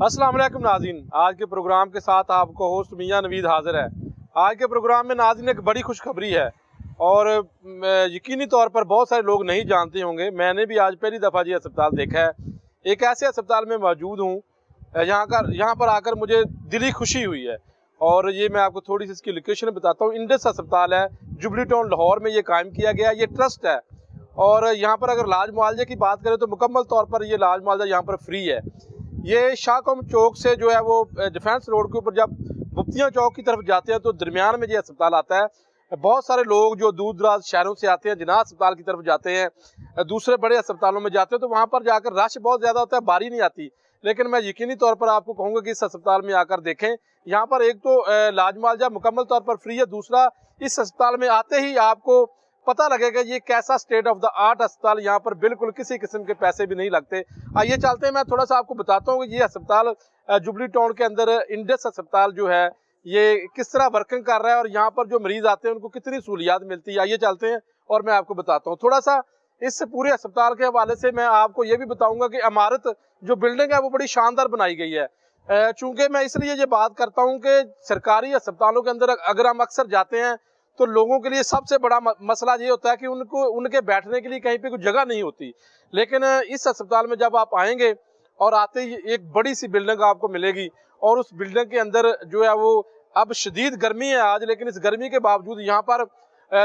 अस्सलाम वालेकुम नाज़रीन, आज के प्रोग्राम के साथ आपको होस्ट मियां नवीद हाजिर है। आज के प्रोग्राम में नाज़रीन एक बड़ी खुशखबरी है और यकीनी तौर पर बहुत सारे लोग नहीं जानते होंगे। मैंने भी आज पहली दफ़ा ये अस्पताल देखा है। एक ऐसे अस्पताल में मौजूद हूँ यहाँ पर आकर मुझे दिली खुशी हुई है और ये मैं आपको थोड़ी सी इसकी लोकेशन बताता हूँ। इंडस अस्पताल है, जुबली टाउन लाहौर में ये कायम किया गया। ये ट्रस्ट है और यहाँ पर अगर इलाज मुआवजे की बात करें तो मुकम्मल तौर पर ये इलाज मुआवजा यहाँ पर फ्री है। ये शाहकौम चौक से जो है वो डिफेंस रोड के ऊपर जब मुफ्तियाँ चौक की तरफ जाते हैं तो दरमियान में ये अस्पताल आता है। बहुत सारे लोग जो दूर दराज शहरों से आते हैं, जिन्ना अस्पताल की तरफ जाते हैं, दूसरे बड़े अस्पतालों में जाते हैं तो वहाँ पर जाकर रश बहुत ज़्यादा होता है, बारी नहीं आती। लेकिन मैं यकीनी तौर पर आपको कहूँगा कि इस अस्पताल में आकर देखें। यहाँ पर एक तो इलाज मुआवजा मुकम्मल तौर पर फ्री है, दूसरा इस अस्पताल में आते ही आपको पता लगेगा ये कैसा स्टेट ऑफ द आर्ट अस्पताल। यहाँ पर बिल्कुल किसी किस्म के पैसे भी नहीं लगते। आइए चलते हैं, मैं थोड़ा सा आपको बताता हूँ कि ये अस्पताल जुबली टाउन के अंदर इंडस अस्पताल जो है ये किस तरह वर्किंग कर रहा है और यहाँ पर जो मरीज आते हैं उनको कितनी सहूलियात मिलती है। आइए चलते हैं और मैं आपको बताता हूँ थोड़ा सा इस पूरे अस्पताल के हवाले से। मैं आपको ये भी बताऊंगा कि इमारत जो बिल्डिंग है वो बड़ी शानदार बनाई गई है। चूंकि मैं इसलिए ये बात करता हूँ कि सरकारी अस्पतालों के अंदर अगर हम अक्सर जाते हैं तो लोगों के लिए सबसे बड़ा मसला ये होता है कि उनको उनके बैठने के लिए कहीं पे कोई जगह नहीं होती। लेकिन इस अस्पताल में जब आप आएंगे और आते ही एक बड़ी सी बिल्डिंग आपको मिलेगी और उस बिल्डिंग के अंदर जो है वो अब शदीद गर्मी है आज, लेकिन इस गर्मी के बावजूद यहाँ पर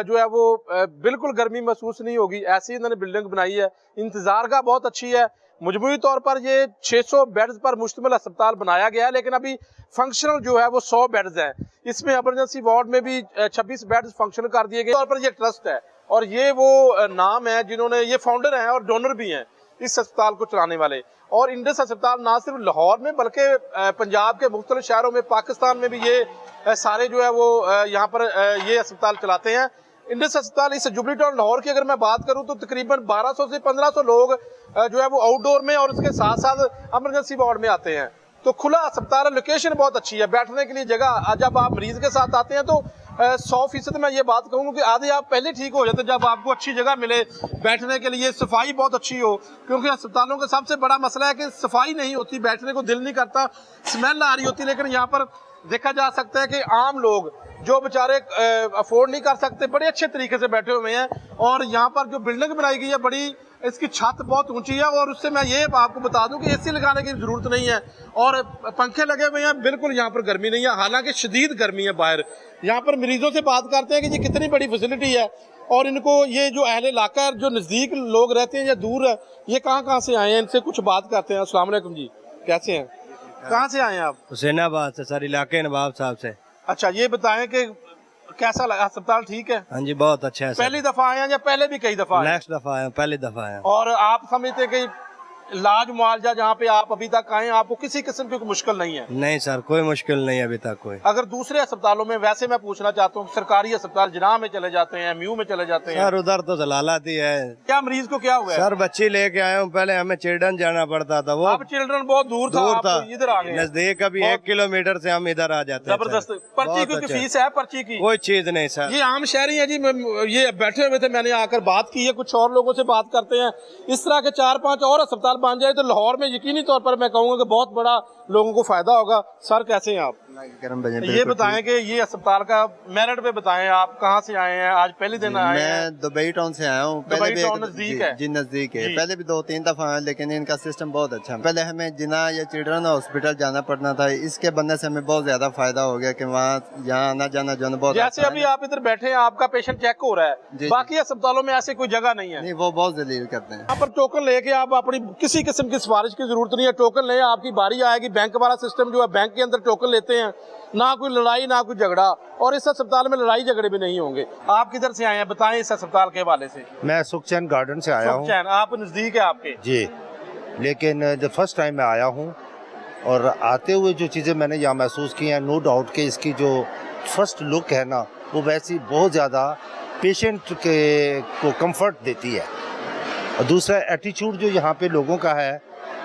जो है वो बिल्कुल गर्मी महसूस नहीं होगी। ऐसी इन्होंने बिल्डिंग बनाई है, इंतजार का बहुत अच्छी है। मजमूई तौर पर ये 600 बेड्स पर मुश्तमिल अस्पताल बनाया गया है, लेकिन अभी फंक्शनल जो है वो 100 बेड्स हैं। इसमें इमरजेंसी वार्ड में भी 26 बेड्स फंक्शन कर दिए गए। तौर पर ये ट्रस्ट है और ये वो नाम है जिन्होंने, ये फाउंडर हैं और डोनर भी हैं इस अस्पताल को चलाने वाले। और इंडस अस्पताल ना सिर्फ लाहौर में बल्कि पंजाब के मुख्तलिफ शहरों में, पाकिस्तान में भी ये सारे जो है वो यहाँ पर ये अस्पताल चलाते हैं। इंडस अस्पताल इस जुबली टाउन लाहौर की अगर मैं बात करूं तो तकरीबन 1200 से 1500 लोग जो है वो आउटडोर में और उसके साथ साथ इमरजेंसी वार्ड में आते हैं। तो खुला अस्पताल है, लोकेशन बहुत अच्छी है, बैठने के लिए जगह। जब आप मरीज के साथ आते हैं तो 100% मैं ये बात कहूँगा कि आधे आप पहले ठीक हो जाते जब आपको अच्छी जगह मिले बैठने के लिए, सफाई बहुत अच्छी हो। क्योंकि अस्पतालों का सबसे बड़ा मसला है कि सफाई नहीं होती, बैठने को दिल नहीं करता, स्मेल आ रही होती। लेकिन यहाँ पर देखा जा सकता है कि आम लोग जो बेचारे अफोर्ड नहीं कर सकते बड़े अच्छे तरीके से बैठे हुए हैं। और यहाँ पर जो बिल्डिंग बनाई गई है बड़ी, इसकी छत बहुत ऊंची है और उससे मैं ये आपको बता दूं कि एसी लगाने की जरूरत नहीं है और पंखे लगे हुए हैं, बिल्कुल यहाँ पर गर्मी नहीं है। हालांकि शदीद गर्मी है बाहर। यहाँ पर मरीजों से बात करते हैं कि ये कितनी बड़ी फैसिलिटी है और इनको ये जो अहले इलाका है, जो नज़दीक लोग रहते हैं या दूर है, ये कहाँ से आए हैं, इनसे कुछ बात करते हैं। अस्सलाम वालेकुम जी, कैसे हैं, कहाँ से आए हैं आप? हुसैनाबाद से सर, इलाके नवाब साहब से। अच्छा, ये बताएं कि कैसा लगा अस्पताल? ठीक है, हाँ जी, बहुत अच्छा है। पहली दफा आए हैं या पहले भी कई दफा आए? नेक्स्ट दफा आए, पहली दफा आए। और आप समझते हैं कि इलाज मुआवजा जहाँ पे आप अभी तक आए आपको किसी किस्म की कोई मुश्किल नहीं है? नहीं सर, कोई मुश्किल नहीं अभी तक कोई। अगर दूसरे अस्पतालों में, वैसे मैं पूछना चाहता हूँ, सरकारी अस्पताल जिना में चले जाते हैं, म्यू में चले जाते हैं सर, उधर तो जलालत ही है। क्या मरीज को क्या हुआ है? सर, बच्ची लेके आया हूँ, पहले हमें चिल्ड्रन जाना पड़ता था, वो अब चिल्ड्रन बहुत दूर था, इधर आ गए नजदीक। अभी 1 किलोमीटर से हम इधर आ जाते हैं। जबरदस्त। पर्ची की फीस है? पर्ची की कोई चीज नहीं सर। ये आम शहरी है जी, ये बैठे हुए थे, मैंने आकर बात की है, कुछ और लोगों से बात करते हैं। इस तरह के 4-5 और अस्पताल बन जाए तो लाहौर में यकीनी तौर पर मैं कहूँगा कि बहुत बड़ा लोगों को फायदा होगा। सर, कैसे हैं आप? ये बताएं कि ये अस्पताल का मेरिट पे बताएं, आप कहाँ से आए हैं? आज पहले दिन आए हैं? मैं दुबई टाउन से आया हूँ। दुबई टाउन नजदीक है? जी नजदीक है। पहले भी 2-3 दफा आया, लेकिन इनका सिस्टम बहुत अच्छा है। पहले हमें जिना या चिल्ड्रन हॉस्पिटल जाना पड़ना था, इसके बनने से हमें बहुत ज्यादा फायदा हो गया कि वहाँ यहाँ आना जाना जो है बहुत। जैसे अभी आप इधर बैठे हैं, आपका पेशेंट चेक हो रहा है, बाकी अस्पतालों में ऐसे कोई जगह नहीं है? नहीं, वो बहुत जलील करते हैं। यहाँ पर टोकन लेके आप अपनी किसी किस्म की सिफारिश की जरूरत नहीं है। टोकन ले, आपकी बारी आएगी। बैंक वाला सिस्टम जो है, बैंक के अंदर टोकन लेते हैं, ना कोई लड़ाई ना कोई झगड़ा, और इस अस्पताल में लड़ाई झगड़े भी नहीं होंगे। आप किधर से आए हैं, बताएं इस अस्पताल के हवाले से। मैं सुखचैन गार्डन से आया हूँ। सुखचैन, आप नजदीक है आपके? जी, लेकिन जब फर्स्ट टाइम मैं आया हूँ और आते हुए जो चीज़ें मैंने यहाँ महसूस की हैं, नो डाउट कि इसकी जो फर्स्ट लुक है ना, वो वैसी बहुत ज़्यादा पेशेंट के को कंफर्ट देती है। और दूसरा एटीट्यूड जो यहाँ पे लोगों का है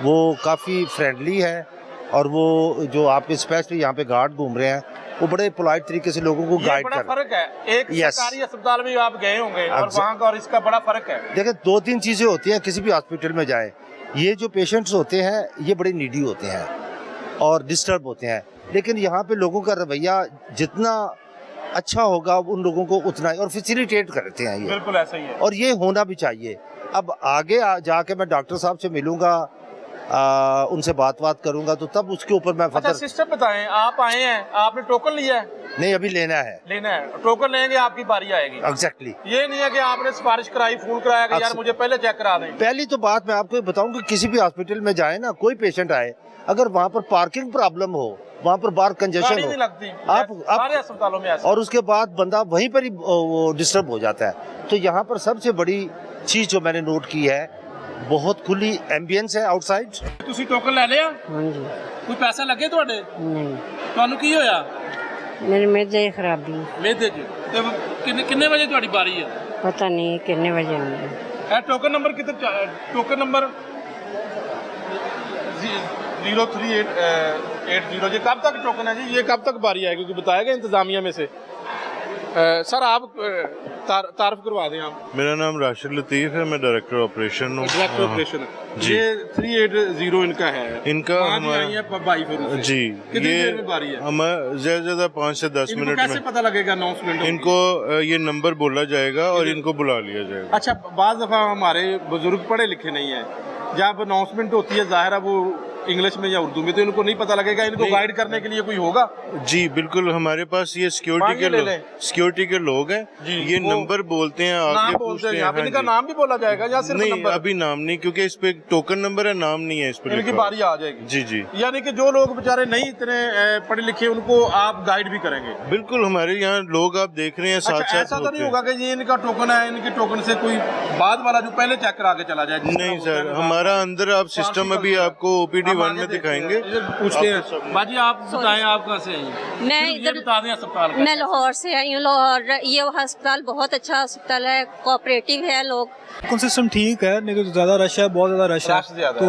वो काफ़ी फ्रेंडली है और वो जो आपके स्पेशली यहाँ पे गार्ड घूम रहे हैं वो बड़े पोलाइट तरीके से लोगों को गाइड कर। फर्क है, एक सरकारी अस्पताल में आप गए होंगे और वहाँ का और इसका बड़ा फर्क है। देखिए, 2-3 चीजें होती हैं किसी भी हॉस्पिटल में जाए। ये जो पेशेंट्स होते हैं ये बड़े नीडी होते हैं, और डिस्टर्ब होते हैं। लेकिन यहाँ पे लोगों का रवैया जितना अच्छा होगा उन लोगों को उतना ही, और फैसिलिटेट करते हैं ये, बिल्कुल ऐसा ही है। और ये होना भी चाहिए। अब आगे जाके मैं डॉक्टर साहब से मिलूंगा, उनसे बात करूंगा, तो तब उसके ऊपर मैं अच्छा सिस्टम बताएं, आप आए हैं, आपने टोकन लिया है? नहीं, अभी लेना है, टोकन लेंगे, आपकी बारी आएगी। एग्जैक्टली। ये नहीं है कि आपने सिफारिश कराई, फोन कराया कि यार मुझे पहले चेक करा दें। पहली तो बात मैं आपको बताऊं कि किसी भी हॉस्पिटल में जाए ना, कोई पेशेंट आए, अगर वहाँ पर पार्किंग प्रॉब्लम हो, वहाँ पर बार कंजेशन हो, लगती आप सारे अस्पतालों में ऐसा, और उसके बाद बंदा वहीं पर ही वो डिस्टर्ब हो जाता है। तो यहाँ पर सबसे बड़ी चीज जो मैंने नोट की है, बहुत खुली एम्बियंस है आउटसाइड। ਤੁਸੀਂ ਟੋਕਨ ਲੈ ਲਿਆ? ਹਾਂਜੀ। ਕੋਈ ਪੈਸਾ ਲੱਗੇ ਤੁਹਾਡੇ? ਨਹੀਂ, ਤੁਹਾਨੂੰ ਕੀ ਹੋਇਆ? ਮੇਰੇ ਮੇਜੇ ਖਰਾਬੀ, ਮੇਦੇ 'ਚ ਤੇ ਕਿੰਨੇ ਵਜੇ ਤੁਹਾਡੀ ਬਾਰੀ ਹੈ? ਪਤਾ ਨਹੀਂ ਕਿੰਨੇ ਵਜੇ ਆਉਂਦੇ। ਇਹ ਟੋਕਨ ਨੰਬਰ ਕਿੱਧਰ? ਟੋਕਨ ਨੰबर 03880। ये कब तक टोकन है जी? ये कब तक बारी आएगी? क्योंकि बताएगा इंतजामिया में से। सर आप तारफ करवा दें आप। मेरा नाम राशिद लतीफ़ है, मैं डायरेक्टर ऑपरेशन हूँ। डायरेक्टर ऑपरेशन जी। ये 380 इनका है। इनका भाई फिर जी, कितनी देर में बारी है? हमारा ज़्यादा 5 से 10 मिनट कैसे में पता लगेगा अनाउंसमेंट? इनको ये नंबर बोला जाएगा और इनको बुला लिया जाएगा। अच्छा, बाज़ दफ़ा हमारे बुजुर्ग पढ़े लिखे नहीं है, जब अनाउंसमेंट होती है ज़ाहिर है वो इंग्लिश में या उर्दू में, तो इनको नहीं पता लगेगा, इनको गाइड करने के लिए कोई होगा? जी बिल्कुल, हमारे पास ये सिक्योरिटी के लोग हैं जी, ये नंबर बोलते हैं, आगे पूछते हैं। हाँ, इनका नाम भी बोला जाएगा या सिर्फ नहीं? नंबर? अभी नाम नहीं, क्योंकि इस पे टोकन नंबर है, नाम नहीं है इस पे। इनकी बारी आ जाएगी। जी जी। यानी कि जो लोग बेचारे नहीं इतने पढ़े लिखे, उनको आप गाइड भी करेंगे? बिल्कुल, हमारे यहाँ लोग आप देख रहे हैं साथ अच्छा, साथ ऐसा तो नहीं होगा कि ये इनका टोकन है, इनके टोकन से कोई बाद वाला जो पहले चेक करा के चला जाए? नहीं सर, हमारा अंदर आप सिस्टम अभी आपको OPD 1 में दिखाएंगे। पूछते हैं। बाजी आप बताएं, आप कहाँ से आई? मैं इधर बता दें अस्पताल। मैं लाहौर से आई हूँ। लाहौर ये अस्पताल बहुत अच्छा अस्पताल है, कोऑपरेटिव है लोग। सिस्टम ठीक है, नहीं तो ज्यादा रश है, बहुत ज्यादा रश है। तो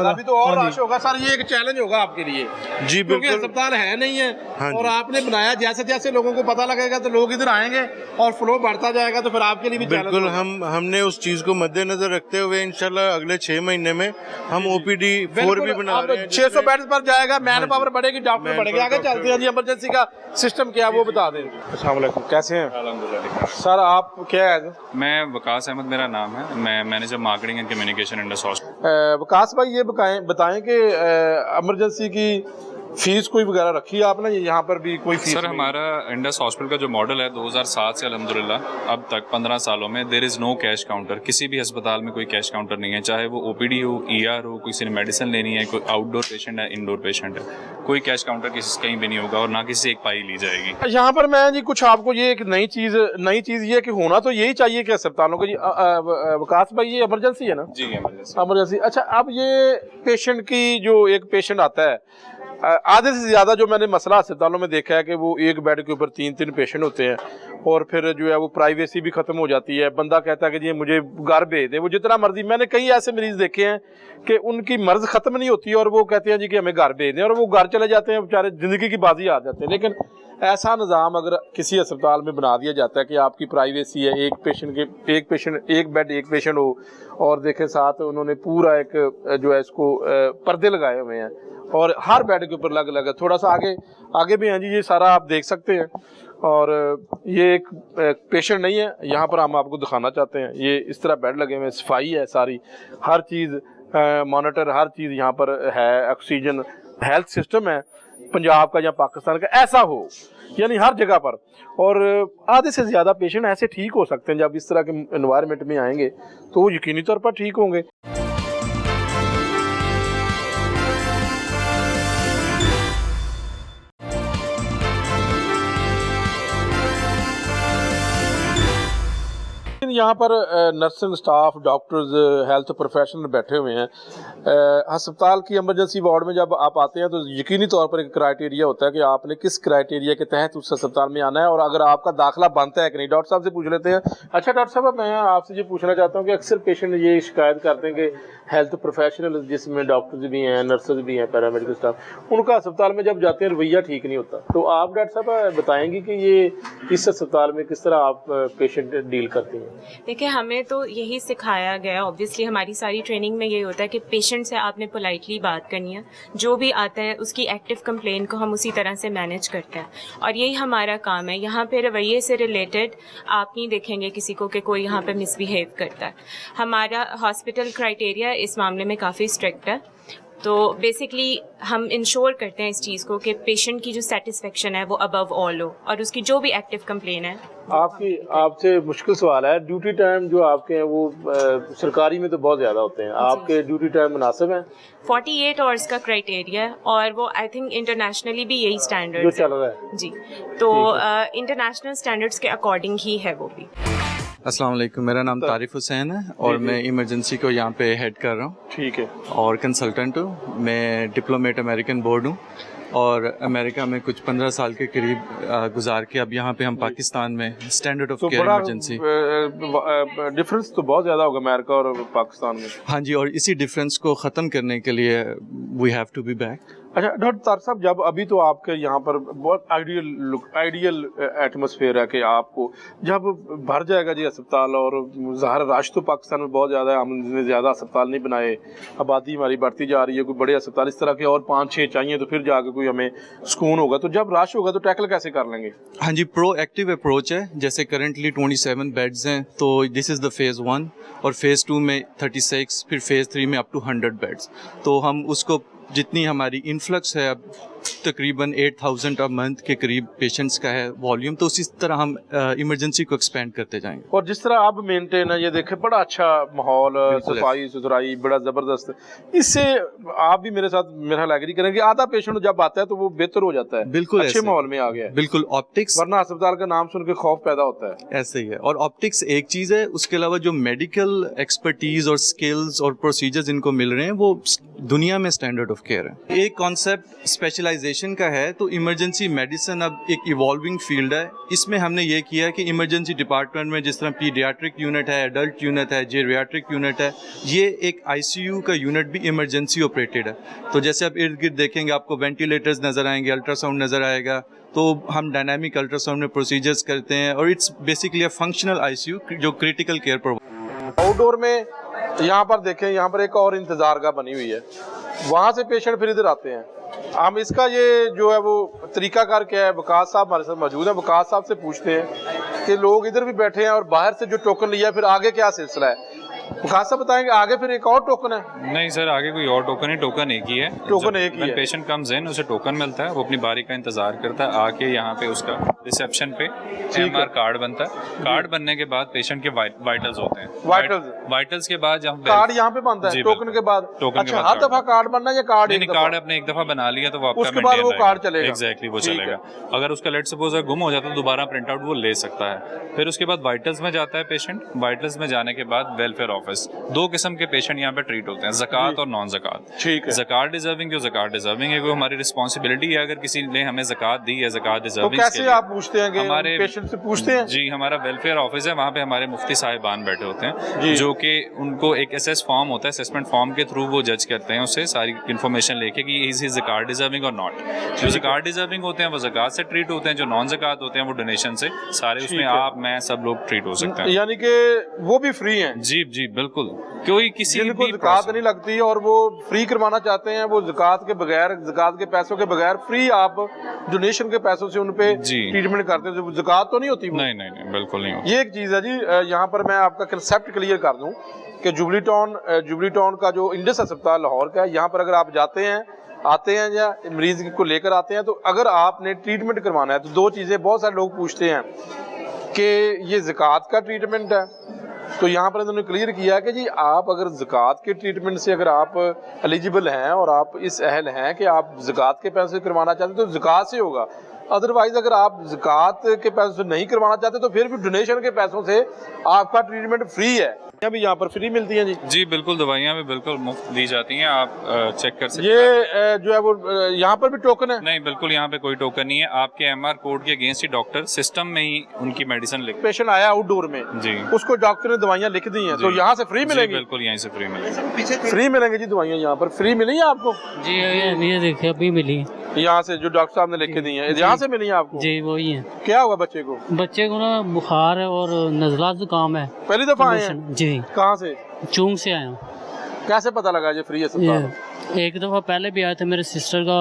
अभी तो और रश होगा सर, ये एक चैलेंज होगा आपके लिए जी। क्योंकि अस्पताल है नहीं है और आपने बनाया, जैसे जैसे लोगों को पता लगेगा तो लोग इधर आएंगे और फ्लो बढ़ता जाएगा, तो फिर आपके लिए भी बिल्कुल हमने उस चीज को मद्देनजर रखते हुए इंशाल्लाह अगले 6 महीने में हम OPD 4 भी बना रहे हैं। 600 बेड पर जाएगा, मैन पावर बढ़ेगी, डॉक्टर बढ़ेंगे। आगे चलते हैं जी, इमरजेंसी का सिस्टम क्या वो बता दें। अस्सलाम वालेकुम, कैसे हैं? अल्हम्दुलिल्लाह। सर आप क्या है? मैं वकास अहमद मेरा नाम है, मैं manager marketing and communication Indus hospital. Waqas भाई ये बताएं कि इमरजेंसी की फीस कोई वगैरह रखी है आपने? यहाँ पर भी कोई फीस? सर हमारा इंडस हॉस्पिटल का जो मॉडल है 2007 से अल्हम्दुलिल्लाह अब तक 15 सालों में there is no cash counter. किसी भी अस्पताल में कोई कैश काउंटर नहीं है, चाहे वो OPD हो, ER हो, किसी ने मेडिसिन लेनी है, कोई आउटडोर पेशेंट है, इंडोर पेशेंट है, कोई कैश काउंटर किसी कहीं भी नहीं होगा और ना किसी से एक पाई ली जाएगी। यहाँ पर मैं जी कुछ आपको ये एक नई चीज़ ये कि होना तो यही चाहिए कि अस्पतालों को जी। वकास भाई ये इमरजेंसी है ना? जी इमरजेंसी। अच्छा, अब ये पेशेंट की जो एक पेशेंट आता है, आधे से ज़्यादा जो मैंने मसला अस्पतालों में देखा है कि वो एक बेड के ऊपर 3-3 पेशेंट होते हैं और फिर जो है वो प्राइवेसी भी ख़त्म हो जाती है। बंदा कहता है कि जी मुझे घर भेज दें, वो जितना मर्जी। मैंने कई ऐसे मरीज़ देखे हैं कि उनकी मर्ज़ ख़त्म नहीं होती और वो कहते हैं जी कि हमें घर भेज दें, और वो घर चले जाते हैं, बेचारे ज़िंदगी की बाजी आ जाते हैं। लेकिन ऐसा निज़ाम अगर किसी अस्पताल में बना दिया जाता है कि आपकी प्राइवेसी है, एक बेड एक पेशेंट हो, और देखें साथ उन्होंने पूरा एक जो है इसको पर्दे लगाए हुए हैं और हर बेड के ऊपर अलग अलग है। थोड़ा सा आगे भी हैं जी, ये सारा आप देख सकते हैं। और ये एक पेशेंट नहीं है, यहाँ पर हम आपको दिखाना चाहते हैं। ये इस तरह बेड लगे हुए हैं, सफाई है सारी, हर चीज़ मॉनिटर, हर चीज़ यहाँ पर है। ऑक्सीजन हेल्थ सिस्टम है पंजाब का या पाकिस्तान का ऐसा हो, यानी हर जगह पर। और आधे से ज़्यादा पेशेंट ऐसे ठीक हो सकते हैं जब इस तरह के एनवायरनमेंट में आएंगे, तो वो यकीनी तौर पर ठीक होंगे। यहाँ पर nursing staff, doctors, health professional बैठे हुए हैं। अस्पताल की इमरजेंसी वार्ड में जब आप आते हैं तो यकीनी तौर पर एक क्राइटेरिया होता है कि आपने किस क्राइटेरिया के तहत उस अस्पताल में आना है और अगर आपका दाखिला बनता है कि नहीं। डॉक्टर साहब से पूछ लेते हैं। अच्छा डॉक्टर साहब, मैं आपसे ये पूछना चाहता हूँ कि अक्सर पेशेंट ये शिकायत करते हैं कि हेल्थ प्रोफेशनल जिसमें डॉक्टर्स भी हैं, नर्सेज भी हैं, पैरामेडिकल स्टाफ, उनका अस्पताल में जब जाते हैं रवैया ठीक नहीं होता। तो आप डॉक्टर साहब बताएंगे कि ये इस अस्पताल में किस तरह आप पेशेंट डील करती हैं? देखिए, हमें तो यही सिखाया गया, ऑब्वियसली हमारी सारी ट्रेनिंग में यही होता है कि पेशेंट से आपने पोलाइटली बात करनी है, जो भी आता है उसकी एक्टिव कंप्लेंट को हम उसी तरह से मैनेज करते हैं और यही हमारा काम है। यहाँ पे रवैये से रिलेटेड आप नहीं देखेंगे किसी को कि कोई यहाँ पे मिसबिहेव करता है। हमारा हॉस्पिटल क्राइटेरिया इस मामले में काफ़ी स्ट्रिक्ट है, तो बेसिकली हम इंश्योर करते हैं इस चीज़ को कि पेशेंट की जो सेटिस्फेक्शन है वो अबव ऑल हो और उसकी जो भी एक्टिव कंप्लेन है। आपसे मुश्किल सवाल है, ड्यूटी टाइम जो आपके हैं वो सरकारी में तो बहुत ज़्यादा होते हैं, आपके ड्यूटी टाइम मुनासिब हैं? 48 आवर्स का क्राइटेरिया है और वो आई थिंक इंटरनेशनली भी यही स्टैंडर्ड जो चल रहा है जी, तो इंटरनेशनल स्टैंडर्ड्स के अकॉर्डिंग ही है वो भी। अस्सलाम वालेकुम, मेरा नाम तारिफ हुसैन है और मैं इमरजेंसी को यहाँ पे हेड कर रहा हूँ। ठीक है। और कंसल्टेंट हूँ, मैं डिप्लोमेट अमेरिकन बोर्ड हूँ और अमेरिका में कुछ 15 साल के करीब गुजार के अब यहाँ पे हम पाकिस्तान में standard of care emergency. Difference तो बहुत ज़्यादा होगा अमेरिका और पाकिस्तान में। हाँ जी, और इसी डिफरेंस को ख़त्म करने के लिए we have to be back. अच्छा डॉक्टर तार साहब, जब अभी तो आपके यहाँ पर बहुत आइडियल एटमॉस्फेयर है कि आपको जब भर जाएगा जी अस्पताल, और ज़ाहिर रश तो पाकिस्तान में बहुत ज़्यादा है, हमने ज़्यादा अस्पताल नहीं बनाए, आबादी हमारी बढ़ती जा रही है, कोई बड़े अस्पताल इस तरह के और 5-6 चाहिए तो फिर जाकर कोई हमें सुकून होगा, तो जब रश होगा तो टैकल कैसे कर लेंगे? हाँ जी, प्रोएक्टिव अप्रोच है। जैसे करंटली 27 बेड्स हैं, तो दिस इज़ द फेज़ 1 और फेज़ 2 में 36, फिर फेज़ 3 में अप टू 100 बेड्स। तो हम उसको जितनी हमारी इन्फ्लक्स है अब तकरीबन 8000 अ मंथ के करीब पेशेंट्स का है वॉल्यूम, तो उसी तरह हम इमरजेंसी को एक्सपेंड करते जाएंगे। और जिस तरह आप मेंटेन है, ये देखें बड़ा अच्छा माहौल, सफाई सुथराई बड़ा ज़बरदस्त, इससे आप भी मेरे साथ मेरा एग्री करेंगे, आधा पेशेंट जब आता है तो वो बेहतर हो जाता है। बिल्कुल अच्छे माहौल में आ गया है। बिल्कुल ऑप्टिक्स, वरना अस्पताल का नाम सुन के खौफ पैदा होता है। ऐसे ही है। और ऑप्टिक्स एक चीज़ है, उसके अलावा जो मेडिकल एक्सपर्टीज और स्किल्स और प्रोसीजर्स इनको मिल रहे हैं वो दुनिया में स्टैंडर्ड ऑफ केयर है। एक कॉन्सेप्ट स्पेशलाइजेशन का है, तो इमरजेंसी मेडिसिन अब एक इवॉल्विंग फील्ड है। इसमें हमने ये किया है कि इमरजेंसी डिपार्टमेंट में जिस तरह पीडियाट्रिक यूनिट है, एडल्ट यूनिट है, जेरियाट्रिक यूनिट है, ये एक आईसीयू का यूनिट भी इमरजेंसी ऑपरेटेड है। तो जैसे आप इर्द गिर्द देखेंगे आपको वेंटिलेटर्स नज़र आएंगे, अल्ट्रासाउंड नज़र आएगा, तो हम डायनामिक अल्ट्रासाउंड में प्रोसीजर्स करते हैं और it's basically a functional ICU जो क्रिटिकल केयर प्रोवाइड। आउटडोर में यहाँ पर देखें, यहाँ पर एक और इंतजार गाह बनी हुई है, वहाँ से पेशेंट फिर इधर आते हैं। हम इसका ये जो है वो तरीकाकार क्या है, वकास साहब हमारे साथ मौजूद है, वकास साहब से पूछते हैं कि लोग इधर भी बैठे हैं और बाहर से जो टोकन लिया फिर आगे क्या सिलसिला है। वकास साहब बताएंगे, आगे फिर एक और टोकन है? नहीं सर, आगे कोई और टोकन ही, टोकन एक ही है। टोकन एक ही है। पेशेंट कम्स इन, उसे टोकन मिलता है, वो अपनी बारी का इंतजार करता है, आके यहाँ पे उसका रिसेप्शन पे एमआर कार्ड बनता है। कार्ड बनने के बाद पेशेंट के वाइटल्स होते हैं। वाइटल्स के बाद जब कार्ड यहाँ पे बनता है टोकन के बाद। अच्छा, हर दफा कार्ड बनना या कार्ड? नहीं, कार्ड आपने एक दफा बना लिया तो वो आपका उसके बाद वो कार्ड चलेगा। एग्जैक्टली, वो चलेगा। अगर उसका लेट सपोज गुम हो जाता है तो दोबारा प्रिंट आउट वो ले सकता है। फिर उसके बाद वाइटल्स में जाता है पेशेंट। वाइटल्स में जाने के बाद वेलफेयर ऑफिस, 2 किस्म के पेशेंट यहाँ पे ट्रीट होते हैं, ज़कात और नॉन ज़कात। ठीक है। ज़कात डिजर्विंग, जो ज़कात डिजर्विंग है वो हमारी रिस्पॉन्सिबिलिटी है, अगर किसी ने हमें ज़कात दी है ज़कात डिजर्विंग, तो कैसे आप पूछते हैं? हमारे पेशेंट से पूछते हैं? जी, हमारा वेलफेयर ऑफिस है, वहाँ पे हमारे मुफ्ती साहिबान बैठे होते हैं, जो कि उनको एक एसेस फॉर्म होता है, असेसमेंट फॉर्म के थ्रू वो जज करते हैं उससे सारी इन्फॉर्मेशन लेके कि इज ही ज़कात डिजर्विंग और नॉट। जो ज़कात डिजर्विंग होते हैं वो ज़कात से ट्रीट होते हैं, जो नॉन ज़कात होते हैं वो डोनेशन से, सारे उसमें आप मैं सब लोग ट्रीट हो सकते हैं। यानी कि वो भी फ्री हैं? जी जी बिल्कुल, कोई किसी भी ज़कात नहीं लगती और वो फ्री करवाना चाहते हैं, वो ज़कात के बगैर, ज़कात के पैसों के बगैर फ्री आप डोनेशन के पैसों से उन पे ट्रीटमेंट करते हैं। ज़कात तो नहीं होती? नहीं बिल्कुल नहीं होती। ये एक चीज़ है जी। यहाँ पर मैं आपका कंसेप्ट क्लियर कर दूँ कि जुबली टाउन का जो इंडस अस्पताल लाहौर का है, यहाँ पर अगर आप आते हैं या मरीज को लेकर आते हैं, तो अगर आपने ट्रीटमेंट करवाना है तो 2 चीज़ें बहुत सारे लोग पूछते हैं कि ये ज़कात का ट्रीटमेंट है, तो यहाँ पर इन्होंने क्लियर किया है कि जी आप अगर ज़कात के ट्रीटमेंट से अगर आप एलिजिबल हैं और आप इस अहल हैं कि आप ज़कात के पैसे करवाना चाहते हैं तो ज़कात से होगा। अदरवाइज अगर आप ज़कात के पैसों से नहीं करवाना चाहते तो फिर भी डोनेशन के पैसों से आपका ट्रीटमेंट फ्री है। अभी यहाँ पर फ्री मिलती हैं जी? जी बिल्कुल, दवाइयाँ भी बिल्कुल मुफ्त दी जाती हैं, आप चेक कर सकते हैं। ये जो है वो यहाँ पर भी टोकन है? नहीं बिल्कुल, यहाँ पे कोई टोकन नहीं है। आपके एमआर कोड के अगेंस्ट ही डॉक्टर सिस्टम में ही उनकी मेडिसिन लिख, पेशेंट आया आउटडोर में जी, उसको डॉक्टर ने दवाइयाँ लिख दी हैं, तो यहाँ से फ्री मिलेगी? बिल्कुल, यहीं से फ्री मिलेगी। फ्री मिलेंगी जी दवाइयाँ, यहाँ पर फ्री मिली है आपको? जी ये देखिए अभी मिली। यहाँ से जो डॉक्टर साहब ने लिख के दी है, यहाँ से मिली है आपको? जी वही है। क्या हुआ बच्चे को? बच्चे को ना बुखार है और नज़ला जुकाम है। पहली दफा आए हैं? जी। कहाँ से? चूंग से आया हूँ। कैसे पता लगा ये फ्री अस्पताल? एक दफा पहले भी आए थे, मेरे सिस्टर का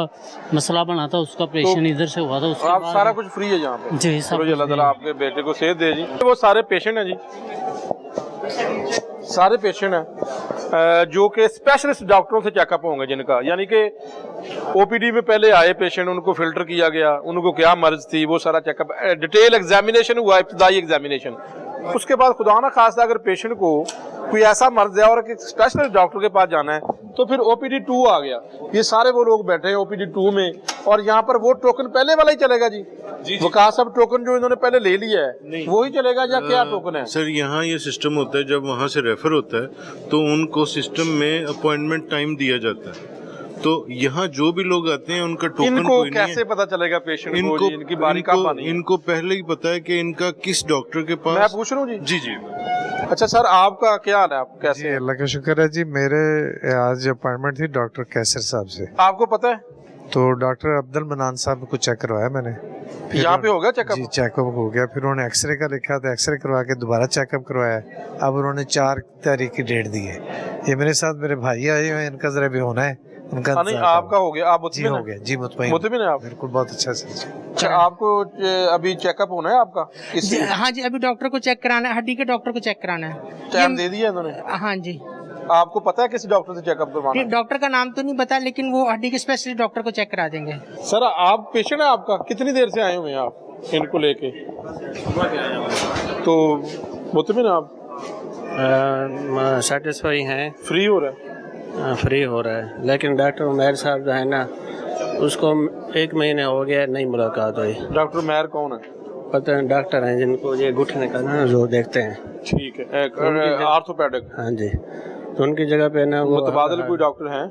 मसला बना था, उसका ऑपरेशन इधर से हुआ था। उसके आप बाद सारा कुछ फ्री है यहाँ पे? जी सब। अल्लाह ताला आपके बेटे को सेहत दे जी। वो सारे पेशेंट हैं जी, सारे पेशेंट हैं जो कि स्पेशलिस्ट डॉक्टरों से चेकअप होंगे जिनका, यानी कि ओपीडी में पहले आए पेशेंट, उनको फिल्टर किया गया, उनको क्या मर्ज थी वो सारा चेकअप, डिटेल एग्जामिनेशन हुआ, इब्तदाई एग्जामिनेशन। उसके बाद खुदा ना खास्ता अगर पेशेंट को कोई ऐसा मर्ज है और स्पेशलिस्ट डॉक्टर के पास जाना है तो फिर ओपीडी 2 आ गया। ये सारे वो लोग बैठे हैं ओपीडी 2 में, और यहाँ पर वो टोकन पहले वाला ही चलेगा जी? वकास साहब टोकन जो इन्होंने पहले ले लिया है वो ही चलेगा या क्या टोकन है? सर यहाँ ये सिस्टम होता है, जब वहाँ से रेफर होता है तो उनको सिस्टम में अपॉइंटमेंट टाइम दिया जाता है, तो यहाँ जो भी लोग आते हैं उनका टोकन इनको कैसे पता चलेगा पेशेंट को इनकी बारी कब आनी है? इनको पहले ही पता है कि इनका किस डॉक्टर के पास। मैं पूछ रहा हूँ जी। जी जी। अच्छा सर, आपका क्या हाल है? आप कैसे? अल्लाह का शुक्र है जी। मेरे आज अपॉइंटमेंट थी डॉक्टर कैसर साहब से। आपको पता है? तो डॉक्टर अब्दुल मनान साहब को चेक करवाया मैंने। यहाँ पे हो गया चेकअप? जी चेकअप हो गया। फिर उन्होंने एक्सरे का लिखा था, एक्सरे करवा के दोबारा चेकअप करवाया। अब उन्होंने 4 तारीख की डेट दी है। ये मेरे साथ मेरे भाई आए हुए हैं, इनका जरा भी होना है, उनका नहीं आपका हो गया? आप मुतमिन हो गया? जी मुतमिन है आप? बिल्कुल, बहुत अच्छा से। अच्छा, आपको अभी चेकअप होना है आपका? हाँ जी, अभी डॉक्टर को चेक कराना है, हड्डी के डॉक्टर को चेक कराना है। टाइम दे दिया इन्होंने? हाँ जी। आपको पता है किसी डॉक्टर से चेकअप करवाना? डॉक्टर का नाम तो नहीं पता, लेकिन वो हड्डी के स्पेशलिस्ट डॉक्टर को चेक करा देंगे। सर आप पेशेंट है आपका? कितनी देर से आए हुए हैं आप इनको लेके? तो मुतमिन आप? सेटिस्फाई हैं। फ्री हो रहा है? फ्री हो रहा है, लेकिन डॉक्टर उमैर साहब जो है ना, उसको 1 महीने हो गया नहीं मुलाकात हुई। डॉक्टर उमैर कौन है? पता नहीं, डॉक्टर हैं जिनको ये घुटने का ना जो देखते हैं। ठीक है, आर्थोपेडिक। हाँ जी, तो उनकी जगह पे ना वो मुतबादिल कोई डॉक्टर हैं?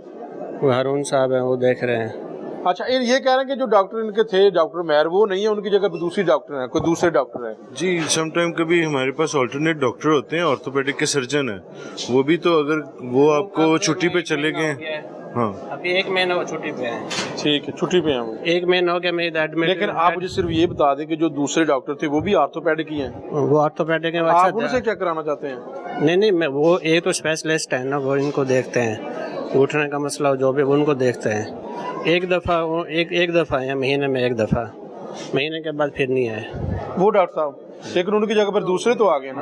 वो हारून साहब हैं, वो देख रहे हैं। अच्छा, ये कह रहे हैं कि जो डॉक्टर इनके थे डॉक्टर उमैर वो नहीं है, उनकी जगह पे दूसरी डॉक्टर हैं, कोई दूसरे डॉक्टर हैं? जी, समटाइम कभी हमारे पास ऑल्टरनेट डॉक्टर होते हैं, ऑर्थोपेडिक के सर्जन है वो भी, तो अगर वो आपको छुट्टी पे चले गए। हाँ, अभी 1 महीना वो छुट्टी पे हैं। ठीक है, छुट्टी पे हैं वो। 1 महीना हो गया मेरे एडमिट। लेकिन आप मुझे सिर्फ ये बता दें कि जो दूसरे डॉक्टर थे वो भी ऑर्थोपेडिक ही हैं? वो ऑर्थोपेडिक हैं। आप उनसे क्या कराना चाहते हैं? नहीं, मैं वो एक तो स्पेशलिस्ट है ना, वो इनको देखते हैं, घुटने का मसला जो भी उनको देखते हैं। एक दफ़ा वो एक दफ़ा आया महीने में, 1 दफ़ा, महीने के बाद फिर नहीं आए वो डॉक्टर साहब। लेकिन उनकी जगह पर दूसरे तो आ गए ना,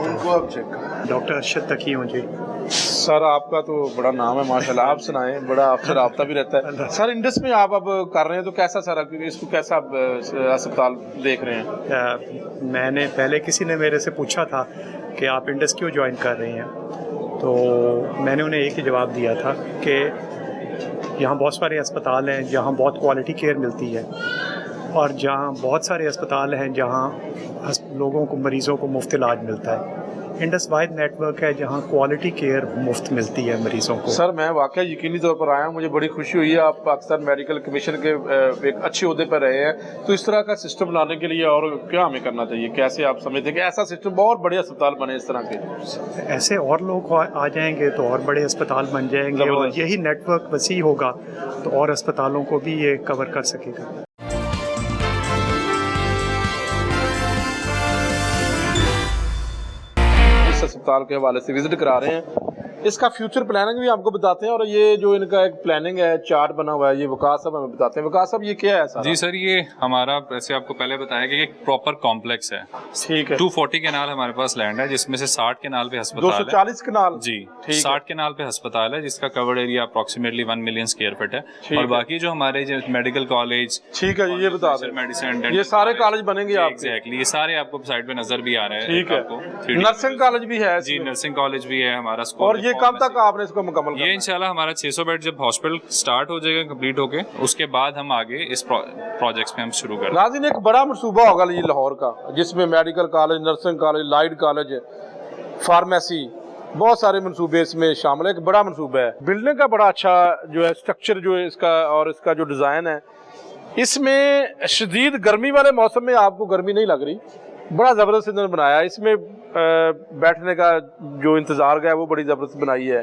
उनको आप चेक। डॉक्टर अरशद तकी हूँ जी। सर आपका तो बड़ा नाम है माशाल्लाह, आप सुनाएं, बड़ा आपसे राब्ता भी रहता है। सर इंडस में आप अब कर रहे हैं तो कैसा सर इसको कैसा आप अस्पताल देख रहे हैं? मैंने पहले किसी ने मेरे से पूछा था कि आप इंडस क्यों ज्वाइन कर रहे हैं, तो मैंने उन्हें एक ही जवाब दिया था कि यहाँ बहुत सारे अस्पताल हैं जहाँ बहुत क्वालिटी केयर मिलती है, और जहाँ बहुत सारे अस्पताल हैं जहाँ लोगों को, मरीज़ों को मुफ्त इलाज मिलता है। इंडस वाइड नेटवर्क है जहाँ क्वालिटी केयर मुफ्त मिलती है मरीज़ों को। सर मैं वाकई यकीनी तौर पर आया हूँ, मुझे बड़ी खुशी हुई है। आप पाकिस्तान मेडिकल कमीशन के एक अच्छे ओहदे पर रहे हैं, तो इस तरह का सिस्टम लाने के लिए और क्या हमें करना चाहिए? कैसे आप समझते हैं कि ऐसा सिस्टम बहुत बड़े अस्पताल बने इस तरह के? ऐसे और लोग आ जाएंगे तो और बड़े अस्पताल बन जाएंगे, और यही नेटवर्क वसी होगा तो और अस्पतालों को भी ये कवर कर सकेगा। अस्पताल के हवाले से विजिट करा रहे हैं, इसका फ्यूचर प्लानिंग भी आपको बताते हैं, और ये जो इनका एक प्लानिंग है, चार्ट बना हुआ है, ये वकास साहब हमें बताते हैं। वकास साहब ये क्या है सारा? जी सर, ये हमारा वैसे आपको पहले बताया कि एक प्रॉपर कॉम्प्लेक्स है। ठीक है। 240 केनाल हमारे पास लैंड है, जिसमें से 60 केनाल पे अस्पताल है। 240 केनाल? जी, 60 केनाल पे अस्पताल है, जिसका covered area approximately 1 million square feet है। और बाकी जो हमारे जो मेडिकल कॉलेज, ठीक है, ये बता दें, मेडिसिन, ये सारे कॉलेज बनेंगे आपके? एग्जैक्टली, ये सारे आपको साइड पे नजर भी आ रहे हैं। ठीक है। नर्सिंग कॉलेज भी है? जी, नर्सिंग कॉलेज भी है हमारा स्कूल। और ये कब तक आपने इसको मुकम्मल करना है? ये इंशाल्लाह हमारा 600 बेड जब हॉस्पिटल स्टार्ट हो जाएगा, कंप्लीट होके, उसके बाद हम आगे इस प्रोजेक्ट्स में हम शुरू करेंगे। नाज़रीन, एक बड़ा मनसूबा होगा ये लाहौर का, जिसमें medical college, nursing college, light college, pharmacy, बहुत सारे मनसूबे इसमें शामिल है। एक बड़ा मनसूबा है। बिल्डिंग का बड़ा अच्छा जो है स्ट्रक्चर जो है इसका, और इसका जो डिज़ाइन है, इसमें शदीद गर्मी वाले मौसम में आपको गर्मी नहीं लग रही, बड़ा ज़बरदस्त इन्होंने बनाया। इसमें बैठने का जो इंतज़ार का है वो बड़ी ज़बरदस्त बनाई है।